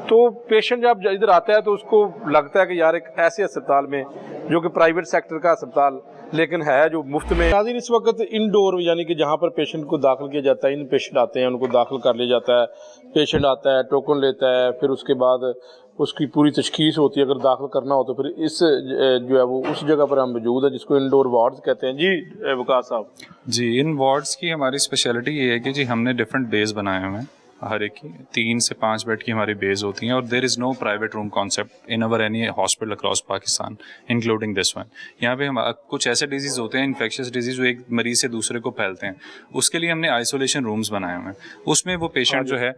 तो पेशेंट जब इधर आता है तो उसको लगता है कि यार एक ऐसे अस्पताल में जो कि प्राइवेट सेक्टर का अस्पताल लेकिन है जो मुफ्त में। नाज़रीन, इस वक्त इंडोर यानी कि जहाँ पर पेशेंट को दाखिल किया जाता है, इन पेशेंट आते हैं उनको दाखिल कर लिया जाता है। पेशेंट आता है, टोकन लेता है, फिर उसके बाद उसकी पूरी तशखीस होती है। अगर दाखिल करना हो तो फिर इस जो है वो उस जगह पर हम मौजूद है जिसको इंडोर वार्ड्स कहते हैं। जी वकास साहब। जी, इन वार्ड्स की हमारी स्पेशलिटी ये है कि जी हमने डिफरेंट बेस बनाए हुए हैं, हर एक की 3 से 5 बेड की हमारी बेस होती हैं और there is no private room concept in our any hospital across Pakistan including this one. यहाँ पे हम कुछ ऐसे डिजीज़ होते हैं, इन्फेक्शियस डिजीज़, जो एक मरीज़ से दूसरे को फैलते हैं, उसके लिए हमने आइसोलेशन रूम्स बनाए हुए हैं। उसमें वो पेशेंट जो है,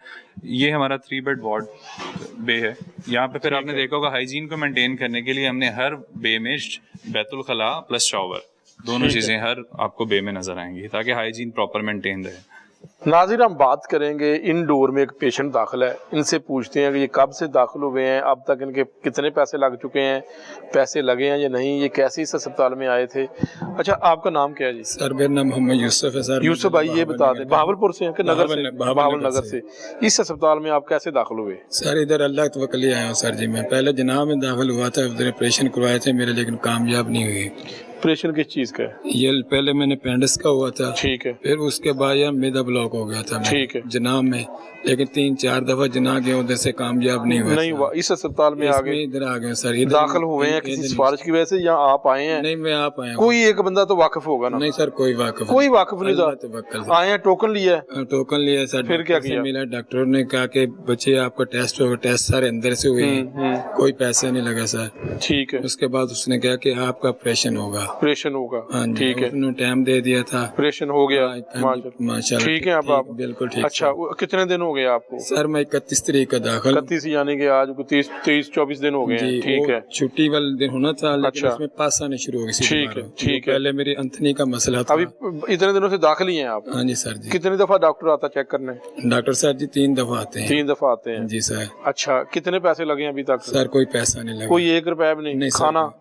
ये हमारा 3 बेड वार्ड बे है। यहाँ पे फिर आपने देखा होगा हाइजीन को मेनटेन करने के लिए हमने हर बे में बैतुल खला प्लस शॉवर दोनों चीज़ें हर आपको बे में नज़र आएंगी ताकि हाइजीन प्रॉपर मेंटेन रहे। नाज़रीन, हम बात करेंगे इंडोर में एक पेशेंट दाखिल है, इनसे पूछते हैं कि ये कब से दाखिल हुए हैं, अब तक इनके कितने पैसे लग चुके हैं, पैसे लगे हैं या नहीं, ये कैसे इस अस्पताल में आए थे। अच्छा, आपका नाम क्या है जी? सर मेरा नाम मोहम्मद यूसुफ है सर। यूसुफ भाई, ये बता दें बहावलपुर से हैं कि नगर से? बहावलनगर से। इस अस्पताल में आप कैसे दाखिल हुए? सर इधर अल्लाह के वकल आया हूँ सर जी। मैं पहले जनाब में दाखिल हुआ था, उधर ऑपरेशन करवाए थे मेरे, लेकिन कामयाब नहीं हुई। ऑपरेशन किस चीज का है? ये पहले मैंने पेंडिस का हुआ था, ठीक है, फिर उसके बाद यार मैदा ब्लॉक हो गया था, ठीक है, जनाब में, लेकिन 3-4 दफा जना गए, उधर से कामयाब नहीं हुआ। इस अस्पताल में आ गए, इधर आ गए सर। दाखिल हुए हैं किसी सिफारिश की वजह से या आप आए हैं? नहीं, मैं आप आया। कोई एक बंदा तो वाकिफ होगा ना? नहीं सर, कोई वाकिफ नहीं था। आए हैं, टोकन लिया है? टोकन लिया सर। फिर क्या किया? मिला, डॉक्टर ने कहा कि बच्चे आपका टेस्ट होगा, टेस्ट सारे अंदर से हुए, कोई पैसा नहीं लगा सर। ठीक है। उसके बाद उसने कहा कि आपका ऑपरेशन होगा। ऑपरेशन होगा, हाँ ठीक है। उन्होंने टाइम दे दिया था, ऑपरेशन हो गया माशाल्लाह। ठीक है, अब आप बिल्कुल ठीक। अच्छा, कितने दिन हो गए आपको? सर मैं 31 तारीख का दाखिल। 31 यानी कि आज 23-24 दिन हो गए हैं। ठीक है। छुट्टी वाले दिन होना था, लेकिन उसमें पास आने शुरू हो गई। ठीक है, ठीक है। पहले मेरी अंथनी का मसला था। अभी इतने दिनों से दाखिल ही हैं आप? हाँ जी सर जी। कितनी दफा डॉक्टर आता चेक करने? डॉक्टर साहब जी 3 दफा आते हैं। 3 दफा आते हैं? जी सर। अच्छा, कितने पैसे लगे अभी तक? सर कोई पैसा नहीं लगा, कोई 1 रुपया भी नहीं?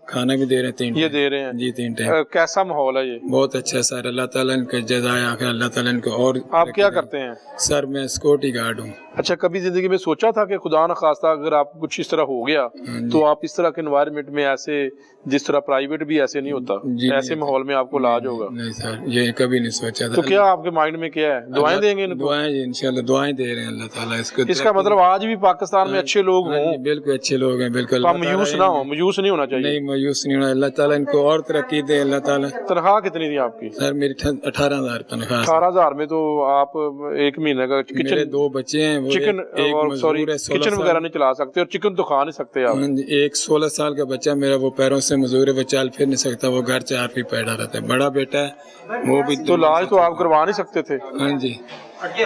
खाना भी दे रहे हैं 3 ये दे रहे हैं जी, 3 टाइम। कैसा माहौल है ये? बहुत अच्छा सर, अल्लाह ताला इनके जज़ाए आखिर अल्लाह ताला इनको। और आप क्या करते हैं? सर मैं सिक्योरिटी गार्ड हूँ। अच्छा, कभी जिंदगी में सोचा था कि खुदा न खास्ता अगर आप कुछ इस तरह हो गया तो आप इस तरह के एनवायरनमेंट में ऐसे, जिस तरह प्राइवेट भी ऐसे नहीं होता, ऐसे माहौल में आपको इलाज होगा? नहीं सर, ये कभी नहीं सोचा था। तो क्या आपके माइंड में क्या है? दुआएं देंगे इनको? दुआएं इंशाल्लाह, दुआएं दे रहे हैं अल्लाह ताला इसको। इसका मतलब आज भी पाकिस्तान में अच्छे लोग हों? बिल्कुल अच्छे लोग हैं, बिल्कुल। मायूस ना हो, मायूस नहीं होना चाहिए। नहीं, मायूस नहीं होना। अल्लाह ताला इनको और तरक्की दे अल्लाह ताला। तनख्वाह कितनी थी आपकी? सर मेरी 18,000 तनख्वाह। 18,000 में तो आप एक महीने का मेरे 2 बच्चे हैं, चिकन और सॉरी किचन वगैरह नहीं चला सकते और चिकन तो खा नहीं सकते आप। एक 16 साल का बच्चा मेरा, वो पैरों से मजदूर है, वो चल फिर नहीं सकता, वो घर 4 फीट पैदा रहता है। बड़ा बेटा है वो भी। तो इलाज तो आप करवा नहीं सकते थे? हाँ जी।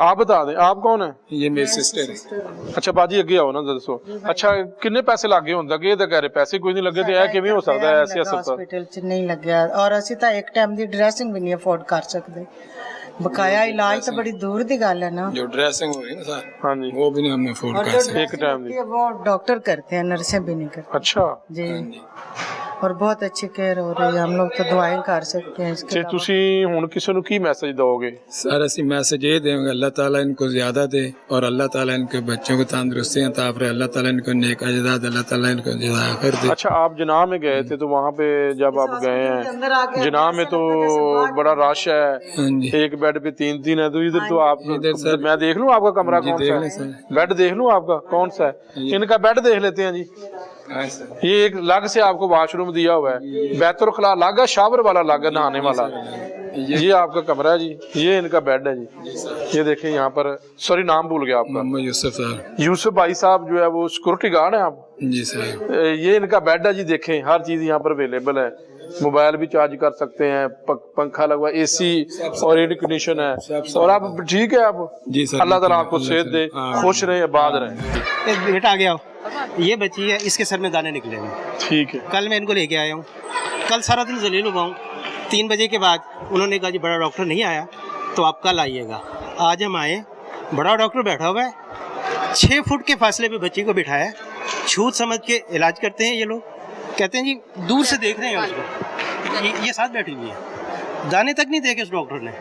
आप बता दें, आप कौन है? ये मेरी सिस्टर है। अच्छा बाजी, अगे आओ ना दसो। अच्छा, किन्ने पैसे लग गए हुंदा कि कह रहे पैसे कोई नहीं लगे, तो यह किवें हो सकता है ऐसे हॉस्पिटल च नहीं लग्या और ਅਸੀਂ ਤਾਂ ਇੱਕ ਟਾਈਮ ਦੀ ਡਰੈਸਿੰਗ ਵੀ ਨਹੀਂ ਅਫੋਰਡ ਕਰ ਸਕਦੇ। बकाया इलाज तो बड़ी दूर की गल है ना। जो ड्रेसिंग हो रही है ना सर, हाँ जी, वो भी नहीं हमने अफोर्ड कर सकते। एक टाइम दी वो डॉक्टर करते हैं, नर्सें भी नहीं करती। अच्छा जी, और बहुत अच्छी केयर हो रही है। हम लोग तो दुआएं कर सकते हैं इसके। ਤੁਸੀਂ ਹੁਣ ਕਿਸੇ ਨੂੰ ਕੀ ਮੈਸੇਜ ਦੋਗੇ? सर ਅਸੀਂ मैसेज ये देंगे, अल्लाह ताला इनको ज्यादा दे और अल्लाह ताला इनके बच्चों को तंदुरुस्ती अता फरमाए, अल्लाह ताला इनको नेक अजदाद, अल्लाह ताला इनको जज़ा कर दे। अच्छा, आप जनाह में गए थे तो वहाँ पे जब आप गए हैं, जनाह में तो बड़ा रश है, एक बेड पे 3-3 है, तो इधर तो आप इधर मैं देख लूँ आपका कमरा कौन सा है? बेड देख लूँ आपका कौन सा है? इनका बेड देख लेते हैं जी। ये एक अलग से आपको वॉशरूम दिया हुआ है, बैतुल खला अलग है, शावर वाला अलग है, नहाने वाला। ये आपका कमरा है जी, ये इनका बेड है जी। ये देखें यहाँ पर, सॉरी नाम भूल गया आपका। यूसुफ सर। यूसुफ भाई साहब जो है वो सिक्योरिटी गार्ड है आप? जी सर। ये इनका बेड है जी, देखें हर चीज यहाँ पर अवेलेबल है, मोबाइल भी चार्ज कर सकते हैं, पंखा लगा, AC और एयर कंडीशन है, और आप ठीक है आप? जी सर। अल्लाह ताला आपको सेहत दे, खुश रहे, आबाद रहे। बेटा आ गया, ये बच्ची है, इसके सर में दाने निकले हैं। ठीक है। कल मैं इनको लेके आया हूँ, कल सारा दिन जलील हुआ हूँ। 3 बजे के बाद उन्होंने कहा जी बड़ा डॉक्टर नहीं आया तो आप कल आइएगा। आज हम आए, बड़ा डॉक्टर बैठा हुआ है, 6 फुट के फासले पे बच्ची को बिठाया, छूत समझ के इलाज करते हैं ये लोग। कहते हैं जी दूर से देख रहे हैं उसको, ये साथ बैठी हुई है, दाने तक नहीं देखे उस डॉक्टर ने।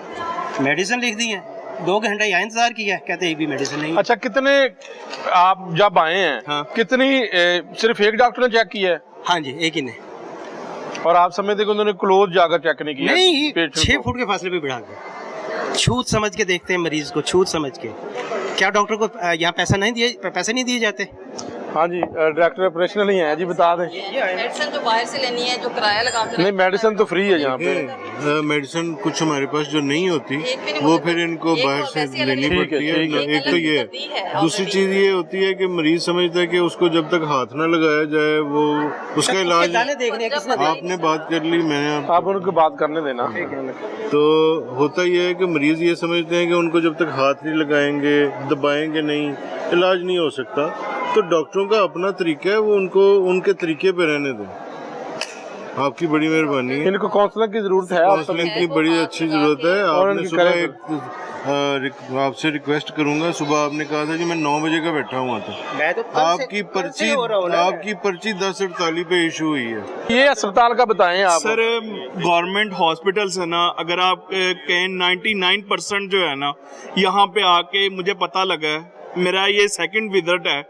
मेडिसिन लिख दी है, 2 घंटे यहाँ इंतजार किया, कहते एक भी मेडिसिन नहीं। अच्छा, कितने आप जब आए हैं, हाँ। कितनी सिर्फ एक डॉक्टर ने चेक किया है? हाँ जी, एक ही ने। और आप समझते कि उन्होंने क्लोज जाकर चेक नहीं किया? नहीं, 6 फुट के फासले पे बिठा के छूत समझ के देखते हैं मरीज को, छूत समझ के। क्या डॉक्टर को यहाँ पैसे नहीं दिए जाते? हाँ जी, डायरेक्टर ऑपरेशनल ही है जी, बता दें। मेडिसिन जो बाहर से लेनी है, जो किराया लगा के नहीं, मेडिसिन तो फ्री है यहाँ पे। मेडिसिन कुछ हमारे पास जो नहीं होती वो फिर इनको बाहर से लेनी पड़ती है। एक तो ये है, दूसरी चीज ये होती है कि मरीज समझता है कि उसको जब तक हाथ ना लगाया जाए वो उसका इलाज। आपने बात कर ली, मैंने आप उनको बात करने देना। तो होता ये है कि मरीज ये समझते हैं कि उनको जब तक हाथ नहीं लगाएंगे, दबाएंगे नहीं, इलाज नहीं हो सकता। तो डॉक्टरों का अपना तरीका है, वो उनको उनके तरीके पे रहने दें। आपकी बड़ी मेहरबानी है। इनको काउंसलिंग की जरूरत है, काउंसलिंग की बड़ी अच्छी जरूरत है। आपने सुबह आपसे रिक्वेस्ट करूंगा, सुबह आपने कहा था कि मैं 9 बजे का बैठा हुआ था। तो आपकी पर्ची 10:48 पे इशू हुई है। ये अस्पताल का बताएं आप। सर, गवर्नमेंट हॉस्पिटल्स है ना, अगर आप कहें 99% जो है ना, यहाँ पे आके मुझे पता लगा है, मेरा ये सेकंड विजिट है,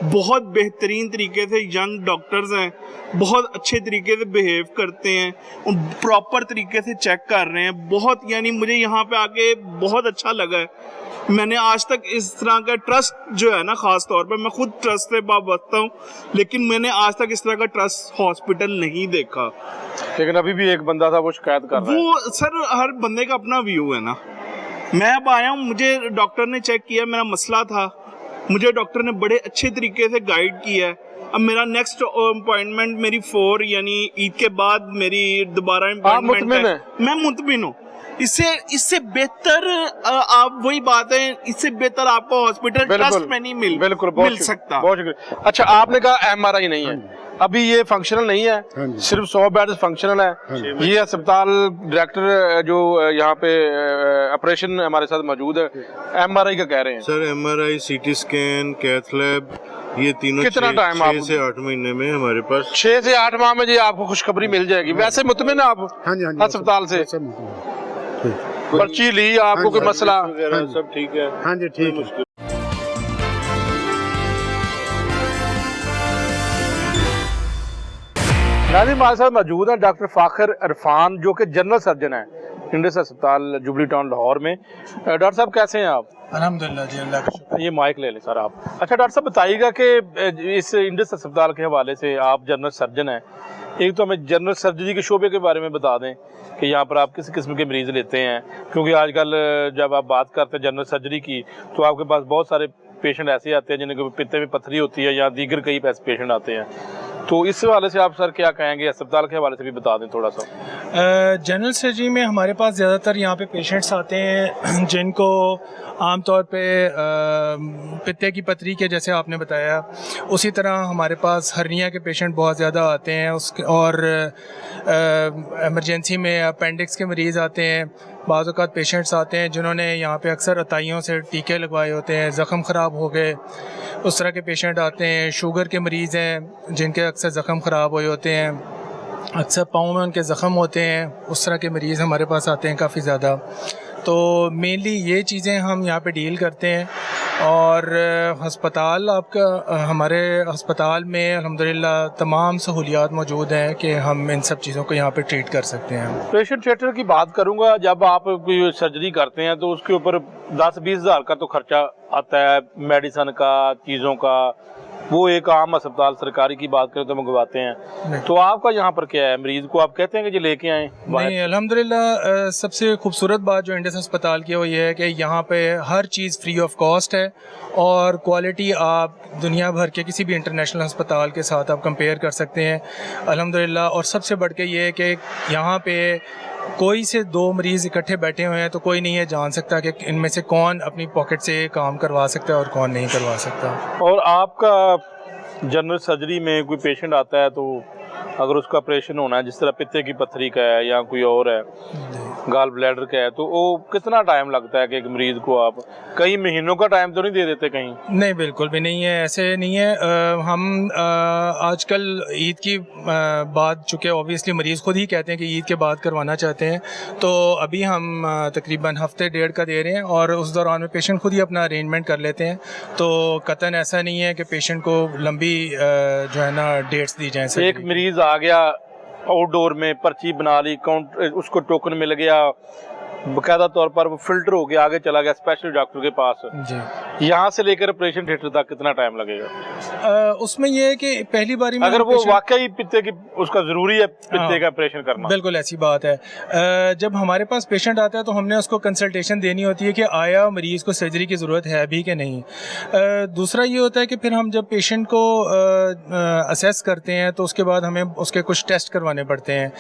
बहुत बेहतरीन तरीके से यंग डॉक्टर्स हैं, बहुत अच्छे तरीके से बिहेव करते हैं, प्रॉपर तरीके से चेक कर रहे हैं। बहुत, यानी मुझे यहाँ पे आके बहुत अच्छा लगा है। मैंने आज तक इस तरह का ट्रस्ट जो है ना, ख़ास तौर पर मैं खुद ट्रस्ट से वाबस्ता हूँ, लेकिन मैंने आज तक इस तरह का ट्रस्ट हॉस्पिटल नहीं देखा। लेकिन अभी भी एक बंदा था वो शिकायत कर रहा है। वो सर, हर बंदे का अपना व्यू है ना। मैं अब आया हूँ, मुझे डॉक्टर ने चेक किया, मेरा मसला था, मुझे डॉक्टर ने बड़े अच्छे तरीके से गाइड किया है। अब मेरा नेक्स्ट अपॉइंटमेंट मेरी 4 यानी ईद के बाद मेरी दोबारा अपॉइंटमेंट है। मैं मुतमिन हूँ। इससे बेहतर आप वही बात है, इससे बेहतर आपको हॉस्पिटल ट्रस्ट में नहीं मिल सकता। बहुत शुक्रिया। अच्छा, आपने कहा MRI नहीं है, अभी ये फंक्शनल नहीं है, सिर्फ 100 बेड फंक्शनल है। ये अस्पताल डायरेक्टर जो यहाँ पे ऑपरेशन हमारे साथ मौजूद है, MRI का कह रहे हैं। Sir, MRI, CT scan, cath lab, ये तीनों कितना टाइम 6 से 8 महीने में हमारे पास। 6 से 8 माह में जी आपको खुशखबरी मिल जाएगी। वैसे मुतमिन आप अस्पताल से? पर्ची ली, आपको कोई मसला सब ठीक है? हाँ जी, ठीक है। नाज़रीन, हमारे साथ मौजूद है डॉक्टर फ़ाखर इरफान, जो कि जनरल सर्जन है इंडस अस्पताल जुबली टाउन लाहौर में। डॉक्टर साहब कैसे हैं आप? अल्हम्दुलिल्लाह जी, अल्लाह का शुक्र। ये माइक ले लें सर आप। अच्छा डॉक्टर साहब, बताइएगा कि इस इंडस अस्पताल के हवाले से, आप जनरल सर्जन हैं, एक तो हमें जनरल सर्जरी के शोबे के बारे में बता दें कि यहाँ पर आप किस किस्म के मरीज़ लेते हैं, क्योंकि आजकल जब आप बात करते हैं जनरल सर्जरी की तो आपके पास बहुत सारे पेशेंट ऐसे आते हैं जिनके पित्ते में पथरी होती है या दीगर कई ऐसे पेशेंट आते हैं। तो इस हवाले से आप सर क्या कहेंगे, अस्पताल के हवाले से भी बता दें थोड़ा सा। जनरल सर्जरी में हमारे पास ज़्यादातर यहाँ पे पेशेंट्स आते हैं जिनको आमतौर पे पित्ते की पथरी के, जैसे आपने बताया, उसी तरह हमारे पास हर्निया के पेशेंट बहुत ज़्यादा आते हैं, उसके और इमरजेंसी में अपेंडिक्स के मरीज़ आते हैं। बाज़ औक़ात पेशेंट्स आते हैं जिन्होंने यहाँ पे अक्सर अताइयों से टीके लगवाए होते हैं, ज़ख़म ख़राब हो गए, उस तरह के पेशेंट आते हैं। शुगर के मरीज़ हैं जिनके अक्सर ज़ख़म ख़राब हुए होते हैं, अक्सर पाँव में उनके ज़ख़म होते हैं, उस तरह के मरीज़ हमारे पास आते हैं काफ़ी ज़्यादा। तो मेनली ये चीज़ें हम यहाँ पे डील करते हैं। और हस्पताल आपका, हमारे हस्पताल में अल्हम्दुलिल्लाह तमाम सहूलियात मौजूद हैं कि हम इन सब चीज़ों को यहाँ पे ट्रीट कर सकते हैं। पेशेंट थिएटर की बात करूँगा, जब आप कोई सर्जरी करते हैं तो उसके ऊपर 10-20 हज़ार का तो खर्चा आता है, मेडिसन का, चीज़ों का। वो एक आम अस्पताल सरकारी की बात करें तो मंगवाते हैं, तो आपका यहाँ पर क्या है, मरीज को आप कहते हैं कि जी लेके आए? नहीं, अल्हम्दुलिल्लाह सबसे खूबसूरत बात जो इंडस अस्पताल की है वो ये है कि यहाँ पे हर चीज़ फ्री ऑफ कॉस्ट है और क्वालिटी आप दुनिया भर के किसी भी इंटरनेशनल अस्पताल के साथ आप कंपेयर कर सकते हैं अल्हम्दुलिल्लाह। और सबसे बढ़ के ये है कि यहाँ पे कोई से 2 मरीज़ इकट्ठे बैठे हुए हैं तो कोई नहीं है जान सकता कि इनमें से कौन अपनी पॉकेट से काम करवा सकता है और कौन नहीं करवा सकता। और आपका जनरल सर्जरी में कोई पेशेंट आता है तो अगर उसका ऑपरेशन होना है, जिस तरह पित्ते की पत्थरी का है या कोई और है, गाल ब्लैडर का है, तो वो कितना टाइम लगता है कि एक मरीज को आप कई महीनों का टाइम तो नहीं दे देते कहीं? नहीं, बिल्कुल भी नहीं है, ऐसे नहीं है। हम आजकल ईद की बाद, चूँकि ऑब्वियसली मरीज़ खुद ही कहते हैं कि ईद के बाद करवाना चाहते हैं, तो अभी हम तकरीबन हफ्ते डेढ़ का दे रहे हैं और उस दौरान में पेशेंट खुद ही अपना अरेंजमेंट कर लेते हैं। तो कतन ऐसा नहीं है कि पेशेंट को लंबी जो है ना डेट्स दी जाएँ। एक मरीज़ आ गया आउटडोर में, पर्ची बना ली, काउंटर उसको टोकन मिल गया, बाकायदा तौर पर वो फिल्टर हो गया, आगे चला गया स्पेशल डॉक्टर के पास जी, यहाँ से लेकर ऑपरेशन थिएटर तक कितना टाइम लगेगा? उसमें ये है कि पहली बारी में अगर वो वाकई पित्ते की उसका जरूरी है पित्ते का ऑपरेशन करना, बिल्कुल ऐसी बात है। जब हमारे पास पेशेंट आता है तो हमने उसको कंसल्टेशन देनी होती है कि आया मरीज को सर्जरी की ज़रूरत है भी कि नहीं। दूसरा ये होता है कि फिर हम जब पेशेंट को असेस करते हैं तो उसके बाद हमें उसके कुछ टेस्ट करवाने पड़ते हैं।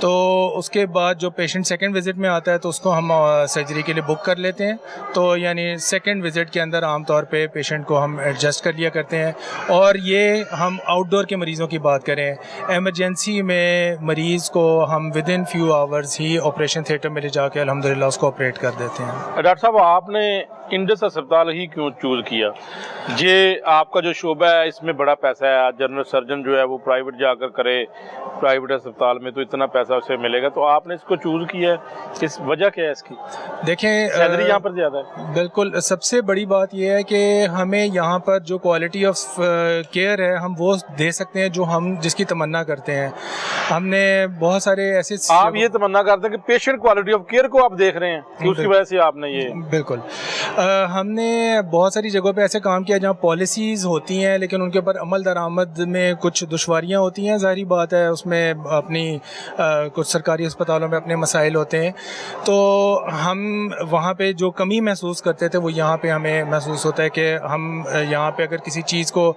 तो उसके बाद जो पेशेंट सेकेंड विजिट में आता है तो उसको हम सर्जरी के लिए बुक कर लेते हैं। तो यानी सेकंड विज़िट के अंदर आमतौर पे पेशेंट को हम एडजस्ट कर लिया करते हैं। और ये हम आउटडोर के मरीज़ों की बात करें, एमरजेंसी में मरीज़ को हम with in few hours he operation theatre में ले जाके अल्हम्दुलिल्लाह उसको ऑपरेट कर देते हैं। डॉक्टर साहब, आपने इंडस अस्पताल ही क्यों चूज़ किया? ये आपका जो शोबा है इसमें बड़ा पैसा है, जनरल सर्जन जो है वो प्राइवेट जाकर करे, प्राइवेट अस्पताल में तो इतना पैसा उसे मिलेगा, तो आपने इसको चूज़ किया है, इस वजह क्या है इसकी? देखें, सैलरी यहाँ पर ज़्यादा है। बिल्कुल, सबसे बड़ी बात यह है कि हमें यहाँ पर जो क्वालिटी ऑफ केयर है हम वो दे सकते हैं जो हम जिसकी तमन्ना करते हैं। हमने बहुत सारे ऐसे, आप ये तमन्ना करते हैं कि पेशेंट क्वालिटी ऑफ केयर को आप देख रहे हैं कि उसकी वजह से आपने ये, बिल्कुल हमने बहुत सारी जगहों पे ऐसे काम किया जहाँ पॉलिसीज़ होती हैं लेकिन उनके ऊपर अमल दरामद में कुछ दुश्वारियाँ होती हैं। ज़ाहिर बात है उसमें अपनी कुछ सरकारी अस्पतालों में अपने मसाइल होते हैं। तो हम वहाँ पे जो कमी महसूस करते थे वो यहाँ पे हमें महसूस होता है कि हम यहाँ पे अगर किसी चीज़ को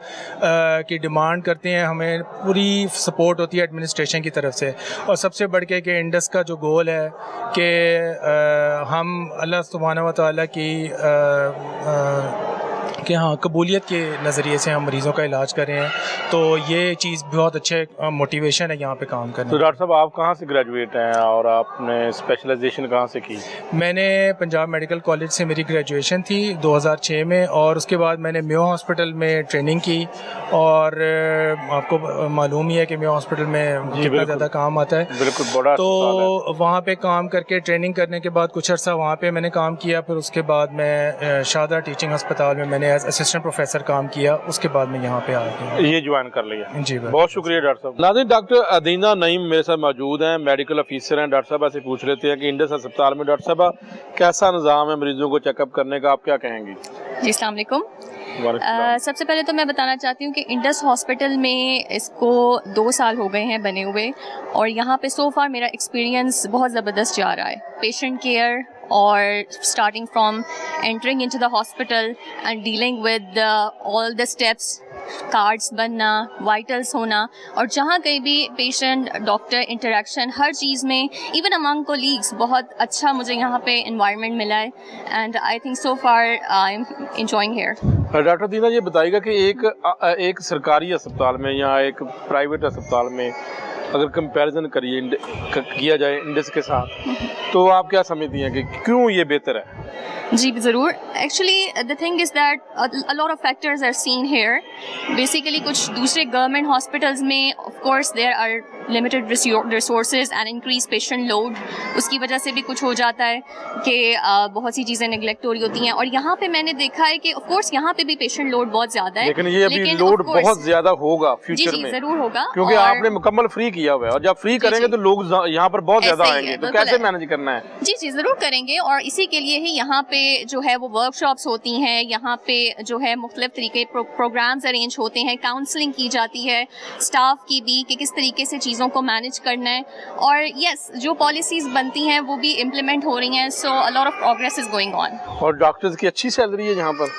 की डिमांड करते हैं हमें पूरी सपोर्ट होती है एडमिनिस्ट्रेशन की तरफ से। और सबसे बढ़ के कि इंडस का जो गोल है कि हम अल्लाह सुब्हानहू व तआला की कि हाँ कबूलियत के नज़रिए से हम मरीज़ों का इलाज कर रहे हैं, तो ये चीज़ बहुत अच्छे मोटिवेशन है यहाँ पे काम करने। तो डॉक्टर साहब, आप कहाँ से ग्रेजुएट हैं और आपने स्पेशलाइजेशन कहाँ से की? मैंने पंजाब मेडिकल कॉलेज से मेरी ग्रेजुएशन थी 2006 में, और उसके बाद मैंने मेयो हॉस्पिटल में ट्रेनिंग की। और आपको मालूम ही है कि मेयो हॉस्पिटल में कितना ज़्यादा काम आता है, बिल्कुल बड़ा। तो वहाँ पे काम करके ट्रेनिंग करने के बाद कुछ अर्सा वहाँ पे मैंने काम किया। फिर उसके बाद मैं शादा टीचिंग अस्पताल में मैंने एज असिस्टेंट प्रोफेसर काम किया। उसके बाद मैं यहाँ पे आ गया, ये ज्वाइन कर लिया। जी बहुत शुक्रिया डॉक्टर साहब। नाज़रीन, डॉक्टर अदीना नईम मेरे साथ मौजूद हैं, मेडिकल ऑफिसर हैं। डॉक्टर साहब, ऐसे पूछ लेते हैं कि इंडस अस्पताल में डॉक्टर साहब कैसा निज़ाम है मरीजों को चेकअप करने का, आप क्या कहेंगी? जी, अस्सलाम वालेकुम। सबसे पहले तो मैं बताना चाहती हूँ कि इंडस हॉस्पिटल में इसको 2 साल हो गए हैं बने हुए, और यहाँ पे सो फार मेरा एक्सपीरियंस बहुत ज़बरदस्त जा रहा है। पेशेंट केयर और starting from entering into the hospital and dealing with all the steps, cards बनना, वाइटल्स होना, और जहाँ कहीं भी पेशेंट डॉक्टर इंटरेक्शन, हर चीज़ में इवन अमंग कोलीग्स बहुत अच्छा मुझे यहाँ पे इन्वायरमेंट मिला है। And I think so far I am enjoying here. Doctor Dina, ये बताइएगा कि एक सरकारी अस्पताल में या एक प्राइवेट अस्पताल में अगर कंपैरिजन किया जाए इंडस के साथ, तो आप क्या समझती हैं कि क्यों ये बेहतर है? जी ज़रूर। Actually the thing is that a lot of factors are seen here. Basically कुछ दूसरे गवर्नमेंट हॉस्पिटल्स में of course there are limited resources and increase patient load, उसकी वजह से भी कुछ हो जाता है कि बहुत सी चीज़ें नेगलेक्ट हो रही होती हैं। और यहाँ पे मैंने देखा है कि ऑफ कोर्स यहाँ पे भी पेशेंट लोड बहुत ज़्यादा है, लेकिन ये अभी लोड बहुत ज़्यादा होगा फ्यूचर में। ज़रूर होगा, क्योंकि आपने मुकम्मल फ्री किया हुआ है, और जब फ्री करेंगे तो लोग यहाँ पर बहुत ज़्यादा आएंगे, तो कैसे मैनेज करना है? जी ज़रूर करेंगे, और इसी के लिए ही यहाँ पे जो है वो वर्कशॉप्स होती हैं, यहाँ पे जो है मुख्तलिफ तरीके प्रोग्राम्स अरेंज होते हैं, काउंसलिंग की जाती है स्टाफ की भी कि किस तरीके से चीज़ों को मैनेज करना है। और यस, जो पॉलिसीज़ बनती हैं वो भी इम्प्लीमेंट हो रही हैं, so a lot of progress is going on. और डॉक्टर्स की अच्छी सैलरी है यहाँ पर?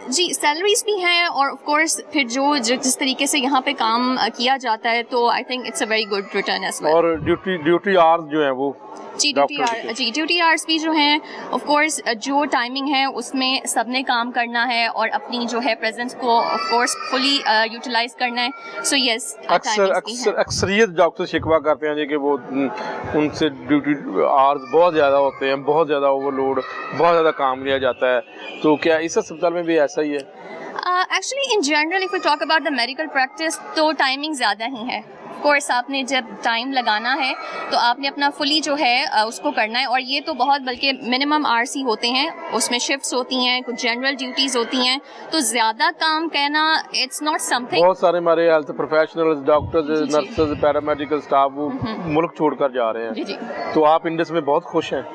जी, सैलरीज भी हैं, और ऑफ कोर्स फिर जो जिस तरीके से यहाँ पे काम किया जाता है, तो I think it's a very good return as well. और ड्यूटी आवर्स जो हैं वो? TTRs भी जो हैं ऑफ कोर्स जो टाइमिंग है उसमें सबने काम करना है और अपनी जो है प्रेजेंस को ऑफ कोर्स फुली यूटिलाइज करना है। सो यस, अक्सरियत डॉक्टर शिकवा करते हैं जी कि वो उनसे ड्यूटी आवर्स बहुत ज़्यादा होते हैं, बहुत ज़्यादा ओवरलोड, बहुत ज़्यादा काम लिया जाता है। तो क्या इस अस्पताल में भी ऐसा ही है? Actually in general if we talk about the medical practice तो टाइमिंग ज़्यादा ही है। कोर्स आपने जब टाइम लगाना है तो आपने अपना फुली जो है उसको करना है, और ये तो बहुत बल्कि मिनिमम आरसी होते हैं, उसमें शिफ्ट्स होती हैं, कुछ जनरल ड्यूटीज़ होती हैं, तो ज़्यादा काम कहना इट्स नॉट समथिंग। बहुत सारे हमारे health professionals, doctors, nurses, paramedical staff वो मुल्क छोड़कर जा रहे हैं। तो आप इंडस में बहुत खुश हैं?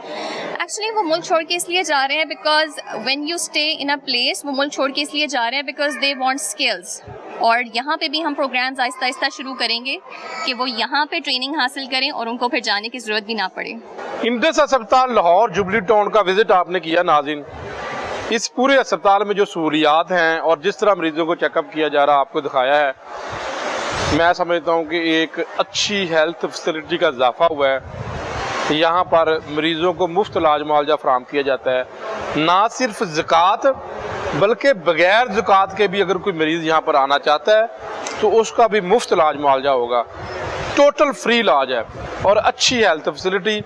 एक्चुअली वो मुल्क छोड़ के इसलिए जा रहे हैं because when you stay in a place, वो मुल्क छोड़ के इसलिए जा रहे हैं बिकॉज दे वांट स्किल्स। और यहाँ पे भी हम प्रोग्राम्स आहिस्ता आहिस्ता शुरू करेंगे कि वो यहाँ पे ट्रेनिंग हासिल करें और उनको फिर जाने की ज़रूरत भी ना पड़े। इंडस अस्पताल लाहौर जुबली टाउन का विजिट आपने किया नाज़रीन। इस पूरे अस्पताल में जो सहूलियात हैं और जिस तरह मरीजों को चेकअप किया जा रहा आपको दिखाया है, मैं समझता हूँ कि एक अच्छी हेल्थ फैसिलिटी का इजाफा हुआ है। यहाँ पर मरीज़ों को मुफ्त इलाज मुआवजा फराहम किया जाता है, ना सिर्फ ज़कात बल्कि बगैर ज़कात के भी अगर कोई मरीज़ यहाँ पर आना चाहता है तो उसका भी मुफ्त इलाज मुआवजा होगा। टोटल फ्री इलाज है और अच्छी हेल्थ फैसिलिटी,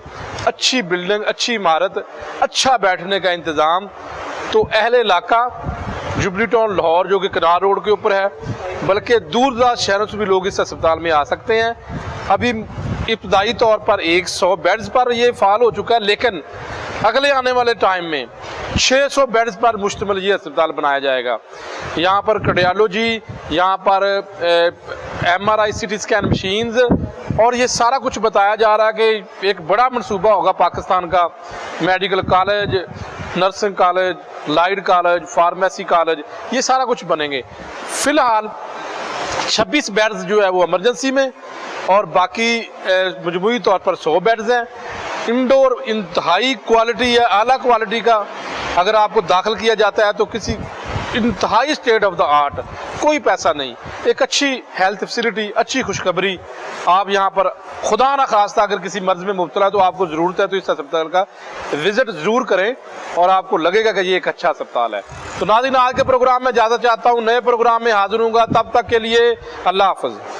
अच्छी बिल्डिंग, अच्छी इमारत, अच्छा बैठने का इंतज़ाम। तो अहले इलाका जुबली टाउन लाहौर जो कि कनार रोड के ऊपर है, बल्कि दूर दराज शहरों से भी लोग इस अस्पताल में आ सकते हैं। अभी इब्तदाई तौर पर 100 बेड्स पर ये फ़ाल हो चुका है, लेकिन अगले आने वाले टाइम में 600 बेड्स पर मुश्तमिल ये अस्पताल बनाया जाएगा। यहाँ पर कार्डियोलॉजी, यहाँ पर MRI CT स्कैन मशीन्स, और ये सारा कुछ बताया जा रहा है कि एक बड़ा मंसूबा होगा पाकिस्तान का। Medical college, nursing college, light college, pharmacy college, ये सारा कुछ बनेंगे। फ़िलहाल 26 बेड्स जो है वो इमरजेंसी में और बाकी मजमूई तौर पर 100 बेड्स हैं। इंडोर इंतहाई क्वालिटी है, आला क्वालिटी का। अगर आपको दाखिल किया जाता है तो किसी इंतहाई स्टेट ऑफ द आर्ट, कोई पैसा नहीं, एक अच्छी हेल्थ फैसिलिटी, अच्छी खुशखबरी। आप यहाँ पर खुदा ना खास्ता अगर किसी मर्ज में मुब्तला है तो आपको ज़रूरत है तो इस अस्पताल का विज़िट ज़रूर करें और आपको लगेगा कि ये एक अच्छा अस्पताल है। तो नाज़रीन, आज के प्रोग्राम में इजाज़त चाहता हूँ, नए प्रोग्राम में हाजिर हूँगा। तब तक के लिए अल्लाह हाफ़िज़।